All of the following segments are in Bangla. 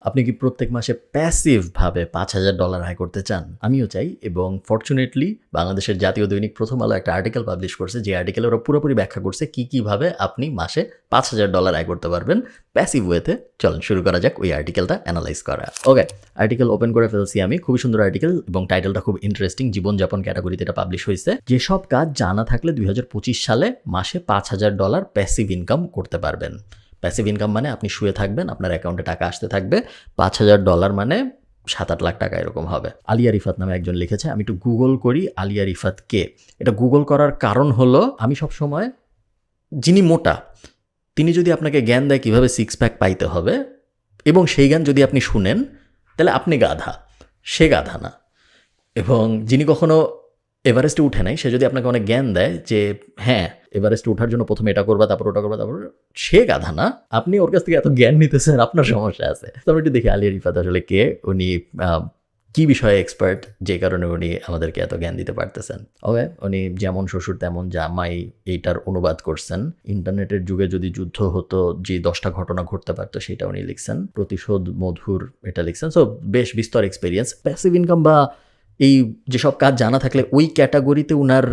আপনি কি প্রত্যেক মাসে প্যাসিভভাবে $5,000 আয় করতে চান? আমিও চাই, এবং ফরচুনেটলি বাংলাদেশের জাতীয় দৈনিক প্রথম আলো একটা আর্টিকেল পাবলিশ করছে, যে আর্টিকেলে ওরা পুরোপুরি ব্যাখ্যা করছে কীভাবে আপনি মাসে $5,000 আয় করতে পারবেন প্যাসিভ ওয়েতে। চলুন শুরু করা যাক ওই আর্টিকেলটা অ্যানালাইজ করা। ওকে, আর্টিকেল ওপেন করে ফেলছি আমি। খুবই সুন্দর আর্টিকেল এবং টাইটেলটা খুব ইন্টারেস্টিং। জীবনযাপন ক্যাটাগরিতে এটা পাবলিশ হয়েছে। যেসব কাজ জানা থাকলে 2025 সালে মাসে $5,000 প্যাসিভ ইনকাম করতে পারবেন। প্যাসিভ ইনকাম মানে আপনি শুয়ে থাকবেন, আপনার অ্যাকাউন্টে টাকা আসতে থাকবে। $5,000 মানে 7-8 লাখ টাকা এরকম হবে। আলিয়া রিফাত নামে একজন লিখেছে। আমি একটু গুগল করি আলিয়া রিফাত কে। এটা গুগল করার কারণ হলো, আমি সবসময় যিনি মোটা তিনি যদি আপনাকে জ্ঞান দেয় কীভাবে সিক্স প্যাক পাইতে হবে, এবং সেই জ্ঞান যদি আপনি শুনেন, তাহলে আপনি গাধা, সে গাধা না। এবং যিনি কখনো এভারেস্টে উঠে নাই, সে যদি আপনাকে অনেক জ্ঞান দেয় যে হ্যাঁ এভারেস্টে ওঠার জন্য প্রথমে এটা করবা, তারপর ওটা করবা, তারপর, সে গাধা না। আপনি ওর কাছ থেকে এত জ্ঞান নিতেছেন, আপনার সমস্যা আছে। তো আমরা একটু দেখি আলিয়া রিফাত আসলে কে, উনি কি বিষয়ে এক্সপার্ট, যে কারণে উনি আমাদেরকে এত জ্ঞান দিতে পারতেছেন। ওকে, উনি যেমন শ্বশুর তেমন জামাই এইটার অনুবাদ করছেন। ইন্টারনেটের যুগে যদি যুদ্ধ হতো, যে 10টা ঘটনা ঘটতে পারতো সেটা উনি লিখছেন। প্রতিশোধ মধুর এটা লিখছেন। সো বেশ বিস্তর এক্সপিরিয়েন্স। প্যাসিভ ইনকাম বা এই যেসব কাজ জানা থাকলে ওই ক্যাটাগরিতে উনার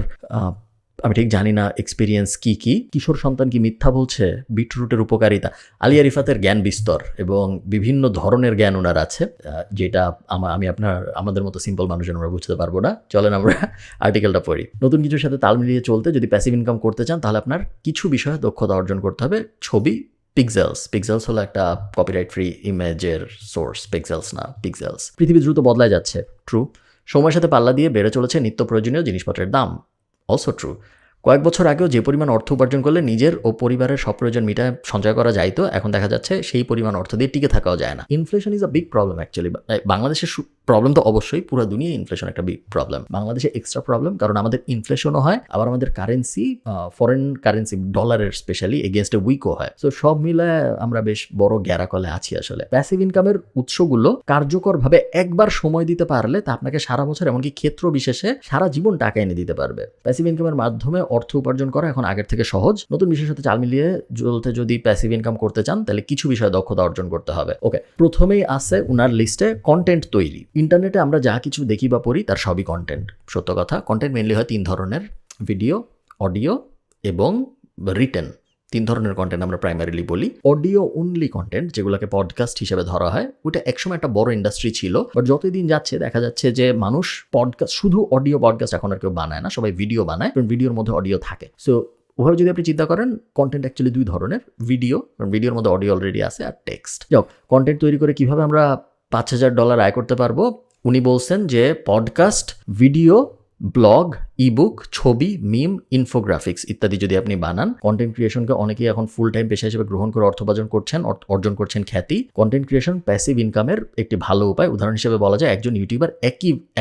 আমি ঠিক জানি না এক্সপিরিয়েন্স কি। কিশোর সন্তান কি মিথ্যা বলছে, বিটরুটের উপকারিতা। আলিয়া রিফাতের জ্ঞান বিস্তর এবং বিভিন্ন ধরনের জ্ঞান ওনার আছে, যেটা আমি আমাদের মতো সিম্পল মানুষজন আমরা বুঝতে পারবো না। চলেন আমরা আর্টিকেলটা পড়ি। নতুন কিছুর সাথে তাল মিলিয়ে চলতে যদি প্যাসিভ ইনকাম করতে চান, তাহলে আপনার কিছু বিষয়ে দক্ষতা অর্জন করতে হবে। ছবি, পিক্সেলস হলো একটা কপিরাইট ফ্রি ইমেজের সোর্স। পিক্সেলস না, পিক্সেলস। পৃথিবী দ্রুত বদলায় যাচ্ছে, ট্রু। সময়ের সাথে পাল্লা দিয়ে বেড়ে চলেছে নিত্য প্রয়োজনীয় জিনিসপত্রের দাম, অলসো ট্রু। কয়েক বছর আগেও যে পরিমাণ অর্থ উপার্জন করলে নিজের ও পরিবারের সব প্রয়োজন মিটায় সঞ্চয় করা যাইতো, এখন দেখা যাচ্ছে সেই পরিমাণ অর্থ দিয়ে টিকে থাকাও যায় না। Inflation is a big problem actually. বাংলাদেশের প্রবলেম তো অবশ্যই, পুরো দুনিয়ায় ইনফ্লেশন একটা বিগ প্রবলেম। বাংলাদেশে এক্সট্রা প্রবলেম, কারণ আমাদের ইনফ্লেশনও হয়, আবার আমাদের কারেন্সি, ফরেন কারেন্সি ডলারের স্পেশালি এগেনস্টে উইকও হয়। সো সব মিলায় আমরা বেশ বড় গ্যারাকলে আছি আসলে। প্যাসিভ ইনকামের উৎসগুলো কার্যকরভাবে একবার সময় দিতে পারলে তা আপনাকে সারা বছর, এমনকি ক্ষেত্র বিশেষে সারা জীবন টাকা এনে দিতে পারবে। প্যাসিভ ইনকামের মাধ্যমে অর্থ উপার্জন করা এখন আগের থেকে সহজ। নতুন বিষয়ের সাথে চাল মিলিয়ে চলতে যদি প্যাসিভ ইনকাম করতে চান, তাহলে কিছু বিষয়ে দক্ষতা অর্জন করতে হবে। ওকে, প্রথমেই আছে উনার লিস্টে কন্টেন্ট তৈরি। ইন্টারনেটে আমরা যা কিছু দেখি বা পড়ি তার সবই কন্টেন্ট। সত্য কথা, কন্টেন্ট মেনলি হয় 3 ধরনের: ভিডিও, অডিও এবং রিটেন। 3 ধরনের কন্টেন্ট আমরা প্রাইমারিলি বলি। অডিও অনলি কন্টেন্ট, যেগুলোকে পডকাস্ট হিসেবে ধরা হয়, ওটা একসময় একটা বড় ইন্ডাস্ট্রি ছিল। বাট যতই দিন যাচ্ছে দেখা যাচ্ছে যে মানুষ পডকাস্ট, শুধু অডিও পডকাস্ট এখন আর কেউ বানায় না, সবাই ভিডিও বানায়, কারণ ভিডিওর মধ্যে অডিও থাকে। সো ওভাবে যদি আপনি চিন্তা করেন, কন্টেন্ট অ্যাকচুয়ালি 2 ধরনের: ভিডিও, কারণ ভিডিওর মধ্যে অডিও অলরেডি আছে, আর টেক্সট। যাও, কন্টেন্ট তৈরি করে কিভাবে আমরা $5,000 আয় করতে পারবো। উনি বলছেন যে পডকাস্ট, ভিডিও, ব্লগ, ইবুক, ছবি, মিম, ইনফোগ্রাফিক্স ইত্যাদি যদি আপনি বানান, কন্টেন্ট ক্রিয়েশনকে অনেকেই এখন ফুল টাইম পেশা হিসেবে গ্রহণ করে অর্থ অর্জন করছেন খ্যাতি। কন্টেন্ট ক্রিয়েশন প্যাসিভ ইনকামের একটি ভালো উপায়। উদাহরণ হিসেবে বলা যায়, একজন ইউটিউবার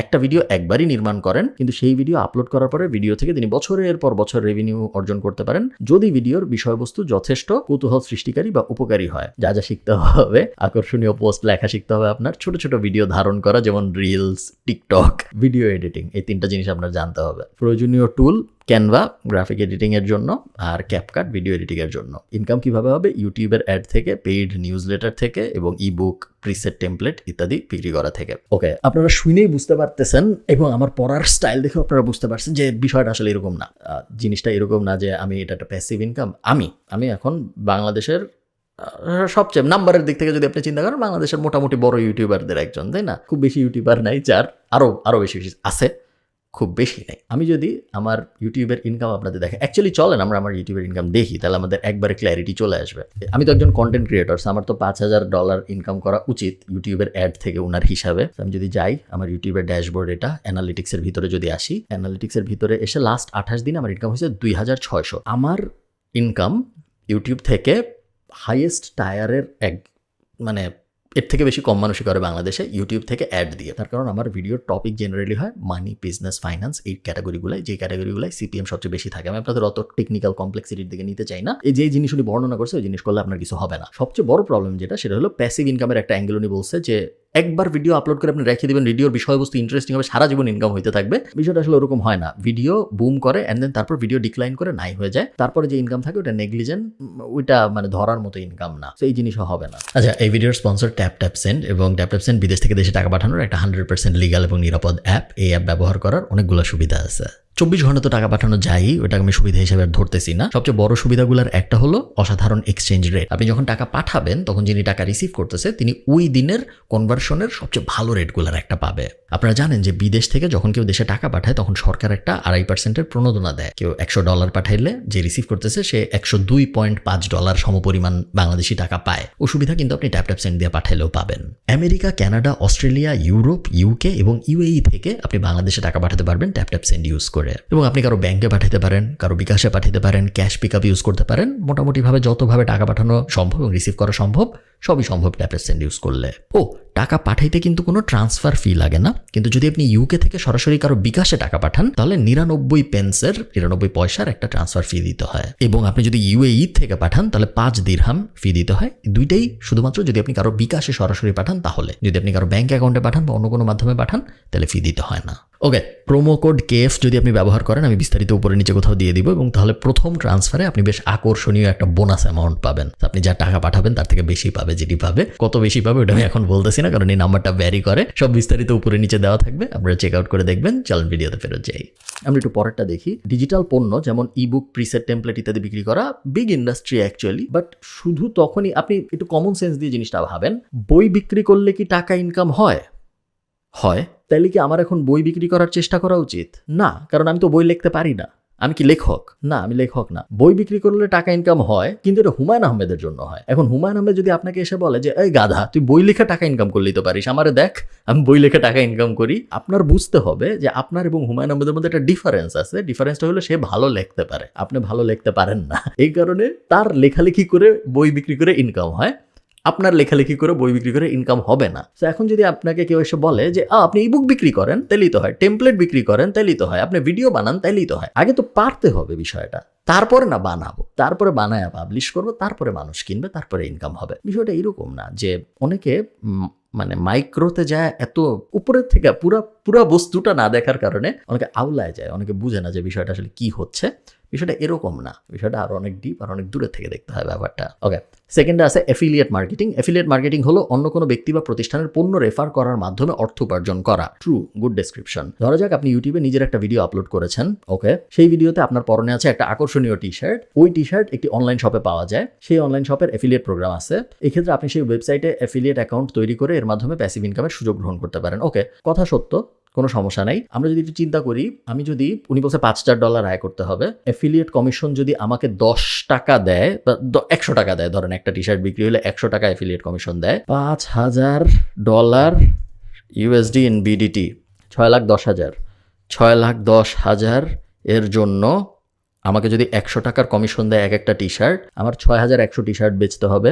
একটা ভিডিও একবারই নির্মাণ করেন, কিন্তু সেই ভিডিও আপলোড করার পরে ভিডিও থেকে তিনি বছরের পর বছর রেভিনিউ অর্জন করতে পারেন, যদি ভিডিওর বিষয়বস্তু যথেষ্ট কৌতূহল সৃষ্টিকারী বা উপকারী হয়। যা শিখতে হবে: আকর্ষণীয় পোস্ট লেখা শিখতে হবে আপনার, ছোট ছোট ভিডিও ধারণ করা, যেমন রিলস, টিকটক, ভিডিও এডিটিং, এই 3টা জিনিস আপনার জানতে হবে। প্রয়োজনীয় টুল: ক্যানভা গ্রাফিক এডিটিং এর জন্য, আর ক্যাপকাট ভিডিও এডিটিং এর জন্য। ইনকাম কিভাবে হবে? ইউটিউবের অ্যাড থেকে, পেইড নিউজ লেটার থেকে, এবং ইবুক, প্রিসেট টেমপ্লেট ইত্যাদি বিক্রি করা থেকে। ওকে, আপনারা শুনেই বুঝতে পারতেছেন এবং আমার পড়ার স্টাইল দেখে আপনারা বুঝতে পারছেন যে বিষয়টা আসলে এরকম না। জিনিসটা এরকম না যে আমি এটা একটা প্যাসিভ ইনকাম। আমি এখন বাংলাদেশের সবচেয়ে নাম্বারের দিক থেকে যদি আপনি চিন্তা করেন, বাংলাদেশের মোটামুটি বড় ইউটিউবারদের একজন, তাই না? খুব বেশি ইউটিউবার নাই, যার আরো বেশি আছে, খুব বেশি নেই। আমি যদি আমার ইউটিউবের ইনকাম আপনাদের দেখে, অ্যাকচুয়ালি চলেন আমরা আমার ইউটিউবের ইনকাম দেখি, তাহলে আমাদের একবারে ক্ল্যারিটি চলে আসবে। আমি তো একজন কন্টেন্ট ক্রিয়েটর, আমার তো $5,000 ইনকাম করা উচিত ইউটিউবের অ্যাড থেকে ওনার হিসাবে। আমি যদি যাই আমার ইউটিউবের ড্যাশবোর্ড, এটা অ্যানালিটিক্সের ভিতরে যদি আসি, অ্যানালিটিক্সের ভিতরে এসে লাস্ট 28 দিন আমার ইনকাম হয়েছে $2,600। আমার ইনকাম ইউটিউব থেকে হাইয়েস্ট টায়ারের মানে এর থেকে বেশি কম মানুষই করে বাংলাদেশে ইউটিউব থেকে অ্যাড দিয়ে। তার কারণ আমার ভিডিওর টপিক জেনারেলি হয় মানি, বিজনেস, ফাইন্যান্স, এই ক্যাটাগরিগুলাই, যে ক্যাটাগরিগুলাই সিপিএম সবচেয়ে বেশি থাকে। আমি আপনাদের অত টেকনিক্যাল কমপ্লেক্সিটির দিকে নিতে চাই না। এই যে জিনিস উনি বর্ণনা করছে, ওই জিনিস করলে আপনার কিছু হবে না। সবচেয়ে বড় প্রবলেম যেটা, সেটা হলো প্যাসিভ ইনকামের একটা অ্যাঙ্গেল। উনি বলছে যে একবার ভিডিও আপলোড করে আপনি রেখে দিবেন, ভিডিওর বিষয়বস্তু ইন্টারেস্টিং হবে, সারা জীবন ইনকাম হইতে থাকবে। বিষয়টা আসলে ওরকম হয় না। ভিডিও বুম করে অ্যান্ড দেন তারপর ভিডিও ডিক্লাইন করে নাই হয়ে যায়, তারপরে যে ইনকাম থাকে ওটা নেগলিজেন্ট, ওইটা মানে ধরার মতো ইনকাম না। তো এই জিনিসও হবে না। আচ্ছা, এই ভিডিওর স্পন্সর ট্যাপসেন্ড, এবং ট্যাপসেন্ড বিদেশ থেকে দেশে টাকা পাঠানোর একটা 100% লিগাল এবং নিরাপদ অ্যাপ। এই অ্যাপ ব্যবহার করার অনেকগুলো সুবিধা আছে। 24 ঘন্টা তো টাকা পাঠানো যায়ই, ওটাকে আমি সুবিধা হিসেবে ধরতেছি না। সবচেয়ে বড় সুবিধাগুলোর একটা হলো অসাধারণ এক্সচেঞ্জ রেট। আপনি যখন টাকা পাঠাবেন তখন যিনি টাকা রিসিভ করতেছে তিনি ওই দিনের কনভার্সনের সবচেয়ে ভালো রেটগুলোর একটা পাবে। আপনারা জানেন যে বিদেশ থেকে যখন কেউ দেশে টাকা পাঠায় তখন সরকার একটা $2.5% প্রণোদনা দেয়। কেউ $100 পাঠাইলে যে রিসিভ করতেছে সে $102.5 সমপরিমাণ বাংলাদেশি টাকা পায়। ও সুবিধা কিন্তু আপনি ট্যাপসেন্ড দিয়ে পাঠাইলেও পাবেন। America, Canada, Australia, Europe, UK এবং ইউএই থেকে আপনি বাংলাদেশে টাকা পাঠাতে পারবেন ট্যাপসেন্ড ইউজ করে। এবং আপনি কারো ব্যাংকে পাঠাতে পারেন, কারো বিকাশে পাঠাতে পারেন, ক্যাশ পিকআপ ইউজ করতে পারেন। মোটামুটিভাবে যতভাবে টাকা পাঠানো সম্ভব এবং রিসিভ করা সম্ভব সবই সম্ভব ট্যাপসেন্ড ইউজ করলে। টাকা পাঠাইতে কিন্তু কোনো ট্রান্সফার ফি লাগে না, কিন্তু যদি আপনি ইউকে থেকে সরাসরি কারো বিকাশে টাকা পাঠান তাহলে 99 পয়সার একটা ট্রান্সফার ফি দিতে হয়। এবং আপনি যদি ইউএই থেকে পাঠান তাহলে 5 দিরহাম ফি দিতে হয়। দুইটাই শুধুমাত্র যদি আপনি কারো বিকাশে সরাসরি পাঠান তাহলে। যদি আপনি কারো ব্যাংক অ্যাকাউন্টে পাঠান বা অন্য কোনো মাধ্যমে পাঠান তাহলে ফি দিতে হয় না। ওকে, প্রোমো কোড কেএফ যদি আপনি ব্যবহার করেন, আমি বিস্তারিত উপরে নিচে কোথাও দিয়ে দিব, এবং তাহলে প্রথম ট্রান্সফারে আপনি বেশ আকর্ষণীয় একটা বোনাস অ্যামাউন্ট পাবেন। আপনি যা টাকা পাঠাবেন তার থেকে বেশি পাবে। যেটি পাবে, কত বেশি পাবে ওটা আমি এখন বলতেছি না, কারণ এই নাম্বারটা ভ্যারি করে। সব বিস্তারিত উপরে নিচে দেওয়া থাকবে, আপনারা চেক আউট করে দেখবেন। চলুন ভিডিওতে ফেরত যাই। আমরা একটু পরেরটা দেখি। ডিজিটাল পণ্য যেমন ইবুক, প্রিসেট, টেমপ্লেট ইত্যাদি বিক্রি করা বিগ ইন্ডাস্ট্রি অ্যাকচুয়ালি, বাট শুধু তখনই আপনি একটু কমন সেন্স দিয়ে জিনিসটা ভাবেন। বই বিক্রি করলে কি টাকা ইনকাম হয়? তাইলে কি আমার এখন বই বিক্রি করার চেষ্টা করা উচিত? না, কারণ আমি তো বই লিখতে পারি না। আমি কি লেখক? না, আমি লেখক না। বই বিক্রি করলে টাকা ইনকাম হয়, কিন্তু এটা হুমায়ুন আহমেদের জন্য হয়। এখন হুমায়ুন আহমেদ যদি আপনাকে এসে বলে যে এই গাধা, তুই বই লিখে টাকা ইনকাম করলেই তো পারিস, আমারে দেখ আমি বই লিখে টাকা ইনকাম করি, আপনার বুঝতে হবে যে আপনার এবং হুমায়ুন আহমেদের মধ্যে একটা ডিফারেন্স আছে। ডিফারেন্সটা হলো সে ভালো লিখতে পারে, আপনি ভালো লিখতে পারেন না। এই কারণে তার লেখালেখি করে বই বিক্রি করে ইনকাম হয়, আপনার লেখালেখি করে বই বিক্রি করে ইনকাম হবে না। তো এখন যদি আপনাকে কেউ এসে বলে যে আপনি ইবুক বিক্রি করেন তাইলেই তো হয়, টেমপ্লেট বিক্রি করেন তাইলেই তো হয়, আপনি ভিডিও বানান তাইলেই তো হয়, আগে তো পারতে হবে বিষয়টা, তারপরে না বানাবো, তারপরে বানায় পাবলিশ করবো, তারপরে মানুষ কিনবে, তারপরে ইনকাম হবে। বিষয়টা এরকম না যে অনেকে মানে মাইক্রোতে যায়, এত উপরের থেকে পুরা বস্তুটা না দেখার কারণে অনেকে আউলায় যায়, অনেকে বুঝে না যে বিষয়টা আসলে কি হচ্ছে। বিষয়টা এরকম না, বিষয়টা আরো অনেক ডিপ আর অনেক দূরের থেকে দেখতে হয় ব্যাপারটা। ওকে, সেকেন্ডে আছে অ্যাফিলিয়েট মার্কেটিং। অ্যাফিলিয়েট মার্কেটিং হলো অন্য কোনো ব্যক্তি বা প্রতিষ্ঠানের পণ্য রেফার করার মাধ্যমে অর্থ উপার্জন করা। True, good description. ধরা যাক আপনি ইউটিউবে নিজের একটা ভিডিও আপলোড করেছেন। ওকে, সেই ভিডিওতে আপনার পরনে আছে একটা আকর্ষণীয় টি শার্ট। ওই টি শার্ট একটি অনলাইন শপে পাওয়া যায়। সেই অনলাইন শপের অ্যাফিলিয়েট প্রোগ্রাম আছে। এক্ষেত্রে আপনি সেই ওয়েবসাইটে অ্যাফিলিয়েট অ্যাকাউন্ট তৈরি করে এর মাধ্যমে প্যাসিভ ইনকামের সুযোগ গ্রহণ করতে পারেন। ওকে, কথা সত্য, কোনো সমস্যা নাই। আমরা যদি একটু চিন্তা করি, আমি যদি, উনি বলছে $5,000 আয় করতে হবে, অ্যাফিলিয়েট কমিশন যদি আমাকে 10 টাকা দেয় বা 100 টাকা দেয়, ধরেন একটা টি শার্ট বিক্রি হলে 100 টাকা অ্যাফিলিয়েট কমিশন দেয়, $5,000 USD ইন BDT 6,10,000, 6,10,000 এর জন্য আমাকে যদি 100 টাকার কমিশন দেয় এক একটা টি শার্ট, আমার 6,100 টি শার্ট বেচতে হবে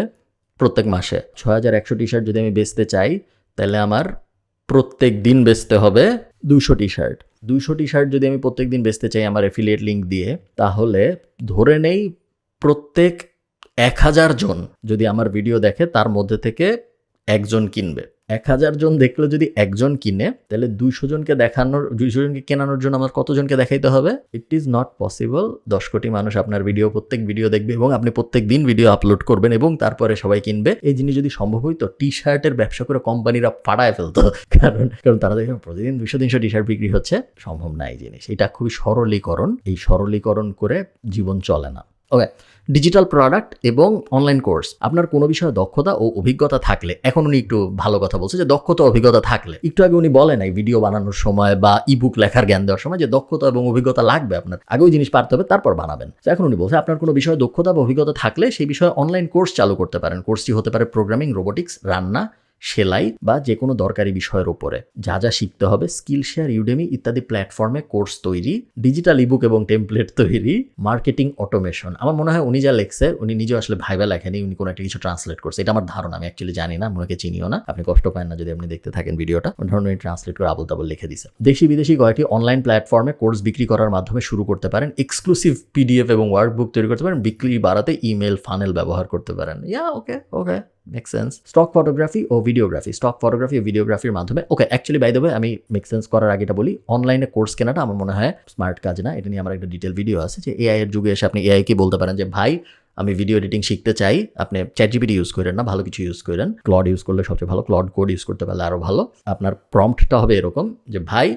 প্রত্যেক মাসে। 6,100 টি শার্ট যদি আমি বেচতে চাই তাহলে আমার প্রত্যেক দিন বেচতে হবে 200 টি শার্ট। 200 টি শার্ট যদি আমি প্রত্যেক দিন বেচতে চাই আমার অ্যাফিলিয়েট লিঙ্ক দিয়ে, তাহলে ধরে নেই প্রত্যেক 1,000 জন যদি আমার ভিডিও দেখে তার মধ্যে থেকে একজন কিনবে। 1,000 জন দেখলে যদি একজন কিনে, তাহলে 200 জনকে কেনানোর জন্য আমার কতজনকে দেখাইতে হবে? It is not possible. 10 কোটি মানুষ আপনার প্রত্যেক ভিডিও দেখবে এবং আপনি প্রত্যেক দিন ভিডিও আপলোড করবেন এবং তারপরে সবাই কিনবে। এই জিনিস যদি সম্ভব হইতো, টি শার্টের ব্যবসা করে কোম্পানিরা ফাটায় ফেলতো, কারণ তারা দেখেন প্রতিদিন 200-300 টি শার্ট বিক্রি হচ্ছে। সম্ভব না এই জিনিস। এটা খুবই সরলীকরণ। এই সরলীকরণ করে জীবন চলে না। ওকে, ডিজিটাল প্রোডাক্ট এবং অনলাইন কোর্স। আপনার কোনো বিষয়ে দক্ষতা ও অভিজ্ঞতা থাকলে, এখন উনি একটু ভালো কথা বলছে যে দক্ষতা অভিজ্ঞতা থাকলে, একটু আগে উনি বলে নাই ভিডিও বানানোর সময় বা ইবুক লেখার জ্ঞান দেওয়ার সময় যে দক্ষতা এবং অভিজ্ঞতা লাগবে, আপনার আগে ওই জিনিস পারতে হবে তারপর বানাবেন। এখন উনি বলছে আপনার কোনো বিষয়ে দক্ষতা বা অভিজ্ঞতা থাকলে সেই বিষয়ে অনলাইন কোর্স চালু করতে পারেন। কোর্সটি হতে পারে প্রোগ্রামিং, রোবোটিক্স, রান্না, সেলাই বা যে কোনো দরকারি বিষয়ের উপরে। যা যা শিখতে হবে, স্কিল শেয়ার, ইউডেমি ইত্যাদি প্ল্যাটফর্মে কোর্স তৈরি, ডিজিটাল ইবুক এবং টেমপ্লেট তৈরি, মার্কেটিং অটোমেশন। আমার মনে হয় উনি যা লেখছে, উনি নিজেও আসলে ভাইবা লেখেনি, উনি কোনো একটা কিছু ট্রান্সলেট করছে। এটা আমার ধারণা, আমি অ্যাকচুয়ালি জানি না, মনে চিনিও না। আপনি কষ্ট পান না যদি আপনি দেখতে থাকেন ভিডিওটা। ধরনের ট্রান্সলেট করে আবল তাবল লিখে দিছে। দেশি বিদেশি কয়েকটি অনলাইন প্ল্যাটফর্মে কোর্স বিক্রি করার মাধ্যমে শুরু করতে পারেন। এক্সক্লুসিভ PDF এবং ওয়ার্কবুক তৈরি করতে পারেন। বিক্রি বাড়াতে ইমেল ফানেল ব্যবহার করতে পারেন। Okay make sense. Stock photography ও ভিডিওগ্রাফির মাধ্যমে okay actually by the way আমি মেক সেন্স করার আগে এটা বলি, অনলাইনে কোর্স কেনাটা আমার মনে হয় স্মার্ট কাজ না। এটা নিয়ে আমার একটা ডিটেল ভিডিও আছে যে এআই এর যুগে এসে আপনি এআই কে বলতে পারেন যে ভাই আমি ভিডিও এডিটিং শিখতে চাই, আপনি চ্যাটজিপিটি ইউজ করেন না, ভালো কিছু ইউজ করেন, ক্লড ইউজ করলে সবচেয়ে ভালো, ক্লড কোড ইউজ করতে পারলে আরও ভালো। আপনার প্রম্পটটা হবে এরকম যে ভাই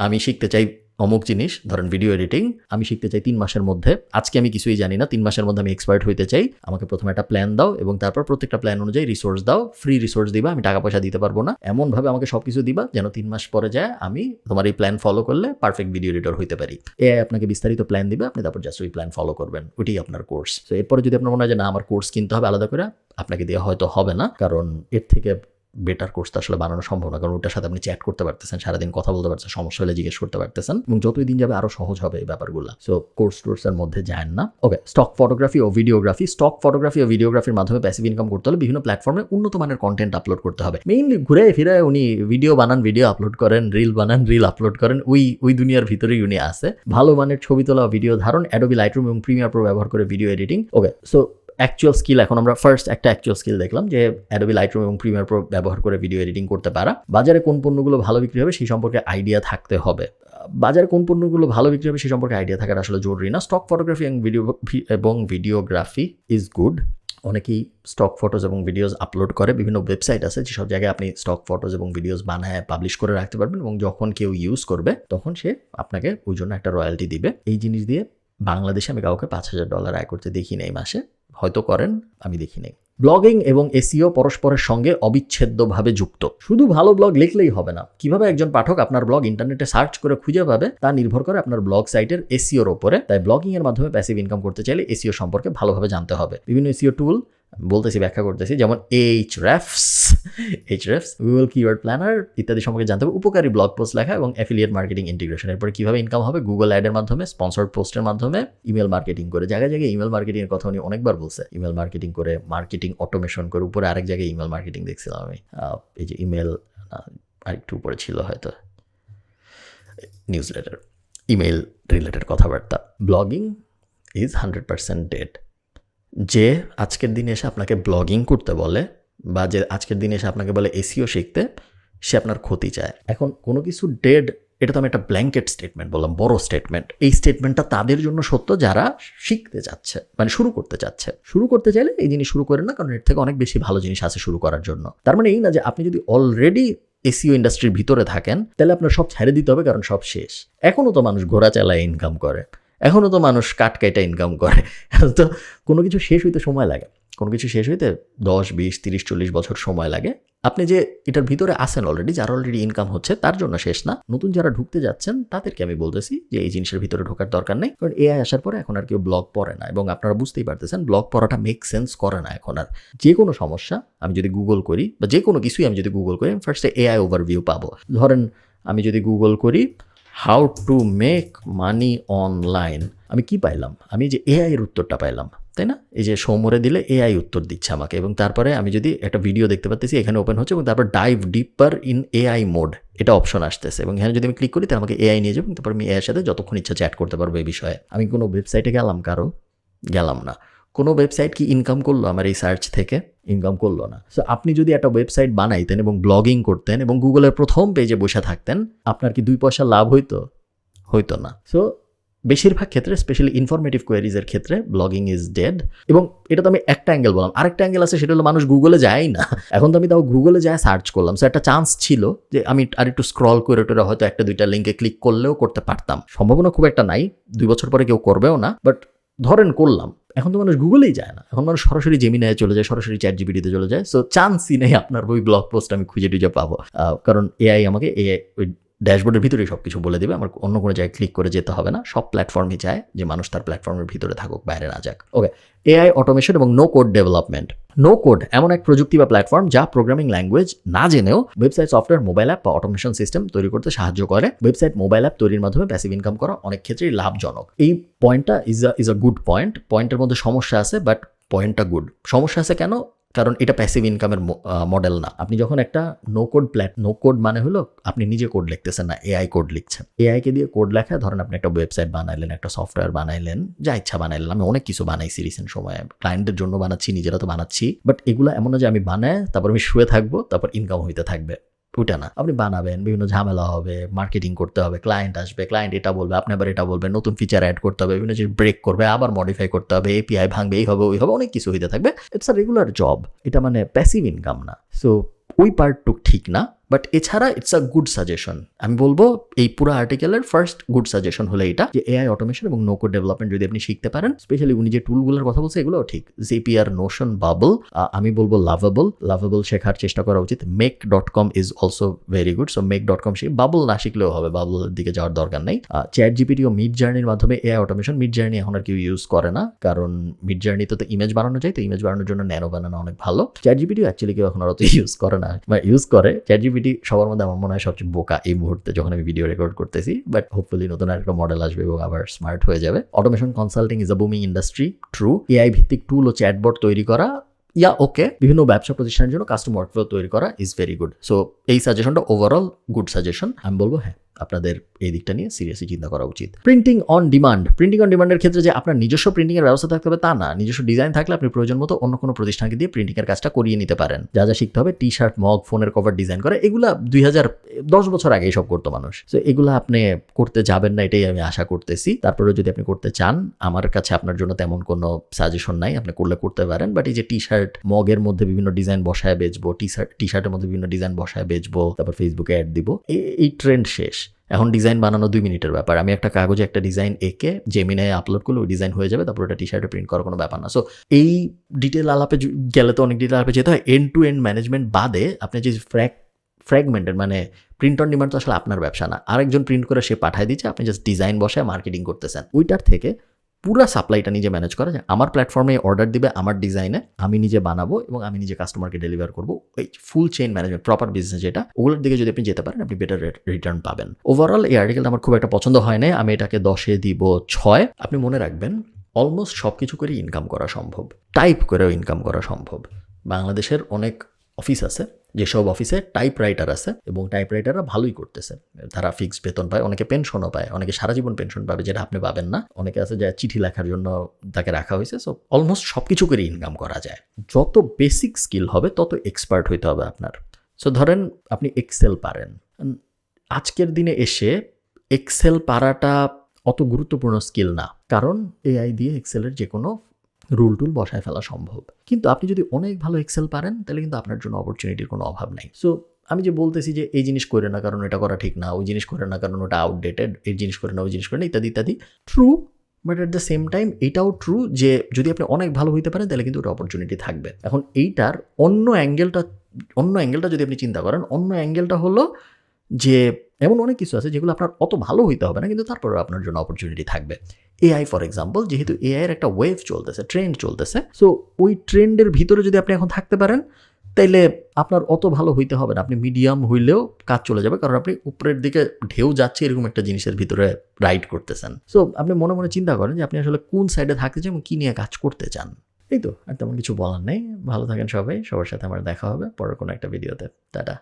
আমি শিখতে চাই অমুক জিনিস, ধরেন ভিডিও এডিটিং, আমি শিখতে চাই 3 মাসের মধ্যে, আজকে আমি কিছুই জানি না, 3 মাসের মধ্যে আমি এক্সপার্ট হইতে চাই, আমাকে প্রথমে একটা প্ল্যান দাও এবং তারপর প্রত্যেকটা প্ল্যান অনুযায়ী রিসোর্স দাও, ফ্রি রিসোর্স দিবা, আমি টাকা পয়সা দিতে পারবো না, এমনভাবে আমাকে সব কিছু দিবা যেন 3 মাস পরে যায় আমি তোমার এই প্ল্যান ফলো করলে পারফেক্ট ভিডিও এডিটর হইতে পারি। এআই আপনাকে বিস্তারিত প্ল্যান দিবে, আপনি তারপর জাস্ট ওই প্ল্যান ফলো করবেন, ওইটাই আপনার কোর্স। তো এরপরে যদি আপনার মনে হয় যে না আমার কোর্স কিনতে হবে আলাদা করে, আপনাকে দেওয়া হয়তো হবে না, কারণ এর থেকে বেটার কোর্স তো আসলে বানানো সম্ভব না, কারণ ওটার সাথে আপনি চ্যাট করতে পারতেছেন, সারাদিন কথা বলতে পারতেছেন, সমস্যা হলে জিজ্ঞেস করতে পারতেছেন, এবং যতই দিন যাবে আরো সহজ হবে এই ব্যাপারগুলো। সো কোর্সের মধ্যে যান না। ওকে, স্টক ফটোগ্রাফি ও ভিডিওগ্রাফির মাধ্যমে প্যাসিভ ইনকাম করতে হলে বিভিন্ন প্ল্যাটফর্মে উন্নত মানের কন্টেন্ট আপলোড করতে হবে। মেইনলি ঘুরে ফিরে উনি ভিডিও বানান, ভিডিও আপলোড করেন, রিল বানান, রিল আপলোড করেন, ওই দুনিয়ার ভিতরেই উনি আছে। ভালো মানের ছবি তোলা, ভিডিও ধারণ, অ্যাডোবি লাইটরুম এবং প্রিমিয়ার প্রো ব্যবহার করে ভিডিও এডিটিং। ওকে, সো অ্যাকচুয়াল স্কিল, এখন আমরা ফার্স্ট একটা অ্যাকচুয়াল স্কিল দেখলাম যে অ্যাডোবি লাইটরুম এবং প্রিমিয়ার প্রো ব্যবহার করে ভিডিও এডিটিং করতে পারা। বাজারে কোন পণ্যগুলো ভালো বিক্রি হবে সেই সম্পর্কে আইডিয়া থাকতে হবে। বাজারে কোন পণ্যগুলো ভালো বিক্রি হবে সেই সম্পর্কে আইডিয়া থাকাটা আসলে জরুরি না। স্টক ফটোগ্রাফি এবং ভিডিওগ্রাফি ইজ গুড। অনেকেই স্টক ফটোজ এবং ভিডিওজ আপলোড করে, বিভিন্ন ওয়েবসাইট আছে যেসব জায়গায় আপনি স্টক ফটোজ এবং ভিডিওজ বানায় পাবলিশ করে রাখতে পারবেন, এবং যখন কেউ ইউজ করবে তখন সে আপনাকে ওই জন্য একটা রয়্যালটি দিবে। এই জিনিস দিয়ে বাংলাদেশে আমি কাউকে $5,000 আয় করতে দেখি নাই মাসে, হয়তো করেন, আমি দেখি নাই। ব্লগিং এবং এসইও পরস্পরের সঙ্গে অবিচ্ছেদ্যভাবে যুক্ত। শুধু ভালো ব্লগ লিখলেই হবে না, কিভাবে একজন পাঠক আপনার ব্লগ ইন্টারনেটে সার্চ করে খুঁজে পাবে তা নির্ভর করে আপনার ব্লগ সাইটের এসইওর উপরে। তাই ব্লগিং এর মাধ্যমে প্যাসিভ ইনকাম করতে চাইলে এসইও সম্পর্কে ভালোভাবে জানতে হবে। বিভিন্ন এসইও টুল বলতেছি, ব্যাখ্যা করতেছি, যেমন Ahrefs, গুগল কিওয়ার্ড প্ল্যানার ইত্যাদি সম্পর্কে জানতে হবে। উপকারী ব্লগ পোস্ট লেখা এবং অ্যাফিলিয়েট মার্কেটিং ইন্টিগ্রেশন। এরপরে কিভাবে ইনকাম হবে, গুগল অ্যাডের মাধ্যমে, স্পন্সর্ড পোস্টের মাধ্যমে, ইমেল মার্কেটিং করে। জায়গায় জায়গায় ইমেল মার্কেটিং এর কথা উনি অনেকবার বলছে, ইমেল মার্কেটিং করে, মার্কেটিং অটোমেশন করে। উপরে আরেক জায়গায় ইমেল মার্কেটিং দেখছিলাম আমি, এই যে ইমেল আরেকটু উপরে ছিল হয়তো, নিউজ লেটার, ইমেল রিলেটেড কথাবার্তা। Blogging is 100% dead. যে আজকের দিনে এসে আপনাকে ব্লগিং করতে বলে, বা যে আজকের দিনে এসে আপনাকে বলে এসইও শিখতে, সে আপনার ক্ষতি চায়। এখন কোনো কিছু ডেড, এটা তো আমি একটা ব্ল্যাঙ্কেট স্টেটমেন্ট বললাম, বড় স্টেটমেন্ট। এই স্টেটমেন্টটা তাদের জন্য সত্য যারা শিখতে চাচ্ছে, মানে শুরু করতে চাচ্ছে। শুরু করতে চাইলে এই জিনিস শুরু করেন না, কারণ এর থেকে অনেক বেশি ভালো জিনিস আছে শুরু করার জন্য। তার মানে এই না যে আপনি যদি অলরেডি এসইও ইন্ডাস্ট্রির ভিতরে থাকেন তাহলে আপনার সব ছেড়ে দিতে হবে, কারণ সব শেষ। এখনও তো মানুষ ঘোড়া চালায় ইনকাম করে, এখনও তো মানুষ কাট কাইটা ইনকাম করে। তো কোনো কিছু শেষ হইতে সময় লাগে, কোনো কিছু শেষ হইতে 10, 20, 30, 40 বছর সময় লাগে। আপনি যে এটার ভিতরে আসেন অলরেডি, যার অলরেডি ইনকাম হচ্ছে তার জন্য শেষ না। নতুন যারা ঢুকতে যাচ্ছেন তাদেরকে আমি বলতেছি যে এই জিনিসের ভিতরে ঢোকার দরকার নেই, কারণ এআই আসার পরে এখন আর কেউ ব্লগ পড়ে না, এবং আপনারা বুঝতেই পারতেছেন ব্লগ পড়াটা মেক সেন্স করে না এখন আর। যে কোনো সমস্যা আমি যদি গুগল করি, বা যে কোনো কিছুই আমি যদি গুগল করি, আমি ফার্স্টে এআই ওভারভিউ পাবো। ধরেন আমি যদি গুগল করি how to make money online, আমি কি পাইলাম? আমি যে এআই এর উত্তরটা পাইলাম, তাই না? এই যে সৌমরে দিলে এআই উত্তর দিচ্ছে আমাকে, এবং তারপরে আমি যদি একটা ভিডিও দেখতে পাচ্ছি এখানে ওপেন হচ্ছে, এবং তারপর ডাইভ ডিপার ইন এআই মোড এটা অপশন আসতেছে, এবং এখানে যদি আমি ক্লিক করি তাহলে আমাকে এআই নিয়ে যাবে, এবং তারপর আমি এআইয়ের সাথে যতক্ষণ ইচ্ছা চ্যাট করতে পারবো এই বিষয়ে। আমি কোনো ওয়েবসাইটে গেলাম না। কোনো ওয়েবসাইট কি ইনকাম করলো আমার এই সার্চ থেকে? ইনকাম করলো না। সো আপনি যদি একটা ওয়েবসাইট বানাইতেন এবং ব্লগিং করতেন এবং গুগলের প্রথম পেজে বসে থাকতেন, আপনার কি 2 পয়সা লাভ হইতো না। সো বেশিরভাগ ক্ষেত্রে, স্পেশালি ইনফরমেটিভ কোয়ারিজের ক্ষেত্রে ব্লগিং ইজ ডেড। এবং এটা তো আমি একটা অ্যাঙ্গেল বললাম, আরেকটা অ্যাঙ্গেল আছে, সেটা হলো মানুষ গুগলে যায় না। এখন তো আমি তাও গুগলে যায় সার্চ করলাম, সো একটা চান্স ছিল যে আমি আরেকটু স্ক্রল করে টোরে হয়তো 1-2টা লিঙ্কে ক্লিক করলেও করতে পারতাম। সম্ভাবনা খুব একটা নাই, 2 বছর পরে কেউ করবেও না, বাট ধরেন করলাম। এখন তো মানুষ গুগলেই যায় না, এখন মানুষ সরাসরি জেমিনায় চলে যায়, সরাসরি চ্যাটজিপিটিতে চলে যায়। সো চান্সই নেই আপনার ওই ব্লগ পোস্ট আমি খুঁজে পাবো, কারণ এআই আমাকে ওই ড্যাশবোর্ডের ভিতরেই সব কিছু বলে দেবে, আমার অন্য কোনো জায়গায় ক্লিক করে যেতে হবে না। সব প্ল্যাটফর্মই চায় যে মানুষ তার প্ল্যাটফর্মের ভিতরে থাকুক, বাইরে না যাক। ওকে, এআই অটোমেশন এবং no code development. No code এমন এক প্রযুক্তি বা প্ল্যাটফর্ম যা প্রোগ্রামিং ল্যাঙ্গুয়েজ না জেনেও ওয়েবসাইট, সফটওয়্যার, মোবাইল অ্যাপ বা অটোমেশন সিস্টেম তৈরি করতে সাহায্য করে। ওয়েবসাইট, মোবাইল অ্যাপ তৈরির মাধ্যমে প্যাসিভ ইনকাম করা অনেক ক্ষেত্রেই লাভজনক। এই পয়েন্টটা ইজ আ গুড পয়েন্ট। পয়েন্টের মধ্যে সমস্যা আছে, বাট পয়েন্টটা গুড। সমস্যা আছে কেন? কারণ এটা প্যাসিভ ইনকামের মডেল না। আপনি যখন একটা নো কোড মানে হলো আপনি নিজে কোড লিখতেছেন না, এআই কোড লিখছেন। এআইকে দিয়ে কোড লেখা, ধরেন আপনি একটা ওয়েবসাইট বানাইলেন, একটা সফটওয়্যার বানাইলেন, যা ইচ্ছা বানাইলেন। আমি অনেক কিছু বানাইছি রিসেন্ট সময়ে, ক্লায়েন্টের জন্য বানাচ্ছি, নিজেরা তো বানাচ্ছি। বাট এগুলো এমন না যে আমি বানাই তারপর আমি শুয়ে থাকবো তারপর ইনকাম হইতে থাকবে, ওইটা না। আপনি বানাবেন, বিভিন্ন ঝামেলা হবে, মার্কেটিং করতে হবে, ক্লায়েন্ট আসবে, ক্লায়েন্ট এটা বলবে, আপনি আবার এটা বলবেন, নতুন ফিচার অ্যাড করতে হবে, বিভিন্ন জিনিস ব্রেক করবে, আবার মডিফাই করতে হবে, এপিআই ভাঙবে, এই হবে ওই হবে, অনেক কিছু হইতে থাকবে। ইটস আ রেগুলার জব, এটা মানে প্যাসিভ ইনকাম না। সো ওই পার্টটুক ঠিক না। বাট এছাড়া ইটস আ গুড সাজেশন। আমি বলবো এই পুরো আর্টিকেলের ফার্স্ট গুড সাজেশন হলো এটা, যে এআই অটোমেশন এবং নো কোড ডেভেলপমেন্ট যদি আপনি শিখতে পারেন, স্পেশালি উনি যে টুলগুলোর কথা বলছে এগুলোও ঠিক, ZPR, নোশন, বাবল, আমি বলবো লাভেবল শেখার চেষ্টা করা উচিত। make.com is also very good. So make.com শিখে, বাবল না শিখলেও হবে, বাবলের দিকে যাওয়ার দরকার নেই। চ্যাট জিপিটি ও মিড জার্নির মাধ্যমে এআই অটোমেশন। মিড জার্নি এখন আর কেউ ইউজ করে না, কারণ মিড জার্নিতে তো ইমেজ বানানো যায়, তো ইমেজ বানানোর জন্য ন্যানো বানানো অনেক ভালো। চ্যাট জিপিটিও অ্যাকচুয়ালি কেউ এখন আর অত ইউজ করে না, ইউজ করে। চ্যাট জিপিটি সবার মধ্যে আমার মনে হয় সবচেয়ে বোকা এই মুহূর্তে যখন আমি ভিডিও রেকর্ড করতেছি, বাট হোপফুলি নতুন আরেকটা মডেল আসবে এবং আবার স্মার্ট হয়ে যাবে। Automation consulting is a booming industry, true. AI ভিত্তিক টুল ও চ্যাটবট তৈরি করা, ওকে। বিভিন্ন ব্যবসা প্রতিষ্ঠানের জন্য কাস্টম ওয়ার্কফ্লো তৈরি করা ইজ ভেরি গুড। সো এই সাজেশনটা ওভারঅল গুড সাজেশন। আমি বলবো হ্যাঁ, আপনাদের এই দিকটা নিয়ে সিরিয়াসলি চিন্তা করা উচিত। প্রিন্টিং অন ডিমান্ডের ক্ষেত্রে যে আপনার নিজস্ব প্রিন্টিংয়ের ব্যবস্থা থাকতে হবে তা না। নিজস্ব ডিজাইন থাকলে আপনি প্রয়োজন মতো অন্য কোনো প্রতিষ্ঠানকে দিয়ে প্রিন্টিংয়ের কাজটা করিয়ে নিতে পারেন। যা যা শিখতে হবে, টি শার্ট, মগ, ফোনের কভার ডিজাইন করে, এগুলা 2010 বছর আগে সব করতো মানুষ। সো এগুলো আপনি করতে যাবেন না, এটাই আমি আশা করতেছি। তারপরে যদি আপনি করতে চান, আমার কাছে আপনার জন্য তেমন কোনো সাজেশন নাই, আপনি করলে করতে পারেন। বাট এই যে টি শার্ট, মগের মধ্যে বিভিন্ন ডিজাইন বসায় বেচবো, টি শার্টের মধ্যে বিভিন্ন ডিজাইন বসায় বেচবো, তারপর ফেসবুকে অ্যাড দিব, এই ট্রেন্ড শেষ। এখন ডিজাইন বানানো 2 মিনিটের ব্যাপার। আমি একটা কাগজে একটা ডিজাইন এঁকে জেমিনায় আপলোড করলে ওই ডিজাইন হয়ে যাবে, তারপর ওটা টি শার্টে প্রিন্ট করার কোনো ব্যাপার না। সো এই ডিটেল আলাপে গেলে তো অনেক ডিটেল আলাপে যেতে হয়। এন্ড টু এন্ড ম্যানেজমেন্ট বাদে আপনি যে ফ্র্যাগমেন্টেড, মানে প্রিন্ট অন ডিমান্ড তো আসলে আপনার ব্যবসা না, আরেকজন প্রিন্ট করে সে পাঠায় দিচ্ছে, আপনি জাস্ট ডিজাইন বসায় মার্কেটিং করতেছেন। ওইটার থেকে পুরো সাপ্লাইটা নিজে ম্যানেজ করা যায়। আমার প্ল্যাটফর্মে অর্ডার দিবে, আমার ডিজাইনে আমি নিজে বানাবো এবং আমি নিজে কাস্টমারকে ডেলিভার করবো। এই full chain management, proper business যেটা, ওগুলোর দিকে যদি আপনি যেতে পারেন, আপনি বেটার রিটার্ন পাবেন। ওভারঅল এই আর্টিকেলটা আমার খুব একটা পছন্দ হয় না, আমি এটাকে 10-এ দিব 6। আপনি মনে রাখবেন, অলমোস্ট সব কিছু করে ইনকাম করা সম্ভব, টাইপ করেও ইনকাম করা সম্ভব। বাংলাদেশের অনেক অফিস আছে, যেসব অফিসে টাইপরাইটার আছে এবং টাইপরাইটাররা ভালোই করতেছে, তারা ফিক্সড বেতন পায়, অনেকে পেনশনও পায়, অনেকে সারা জীবন পেনশন পাবে, যেটা আপনি পাবেন না। অনেকে আছে যে চিঠি লেখার জন্য তাকে রাখা হয়েছে। সো অলমোস্ট সব কিছু করে ইনকাম করা যায়। যত বেসিক স্কিল হবে তত এক্সপার্ট হইতে হবে আপনার। সো ধরেন আপনি এক্সেল পারেন, আজকের দিনে এসে এক্সেল পারাটা অত গুরুত্বপূর্ণ স্কিল না, কারণ এআই দিয়ে এক্সেলের যে কোনো রুল টুল বসায় ফেলা সম্ভব। কিন্তু আপনি যদি অনেক ভালো এক্সেল পারেন, তাহলে কিন্তু আপনার জন্য অপরচুনিটির কোনো অভাব নাই। সো আমি যে বলতেছি যে এই জিনিস করে না কারণ এটা করা ঠিক না, ওই জিনিস করে না কারণ ওটা আউটডেটেড, এই জিনিস করে না ওই জিনিস করে না, ইত্যাদি ইত্যাদি, true. But at the same time এটাও ট্রু যে যদি আপনি অনেক ভালো হইতে পারেন, তাহলে কিন্তু ওটা অপরচুনিটি থাকবে। এখন এইটার অন্য অ্যাঙ্গেলটা যদি আপনি চিন্তা করেন, অন্য অ্যাঙ্গেলটা হলো যে এমন অনেক কিছু আছে যেগুলো আপনার অত ভালো হইতে হবে না, কিন্তু তারপরেও আপনার জন্য অপরচুনিটি থাকবে। এআই ফর এক্সাম্পল, যেহেতু এআইয়ের একটা ওয়েভ চলতেছে, ট্রেন্ড চলতেছে, সো ওই ট্রেন্ডের ভিতরে যদি আপনি এখন থাকতে পারেন, তাইলে আপনার অত ভালো হইতে হবে না, আপনি মিডিয়াম হইলেও কাজ চলে যাবে, কারণ আপনি উপরের দিকে ঢেউ যাচ্ছে এরকম একটা জিনিসের ভিতরে রাইড করতেছেন। সো আপনি মনে মনে চিন্তা করেন যে আপনি আসলে কোন সাইডে থাকতে চান এবং কী নিয়ে কাজ করতে চান। এই তো, আর তেমন কিছু বলার নেই। ভালো থাকেন সবাই, সবার সাথে আমার দেখা হবে পরের কোনো একটা ভিডিওতে। টাটা।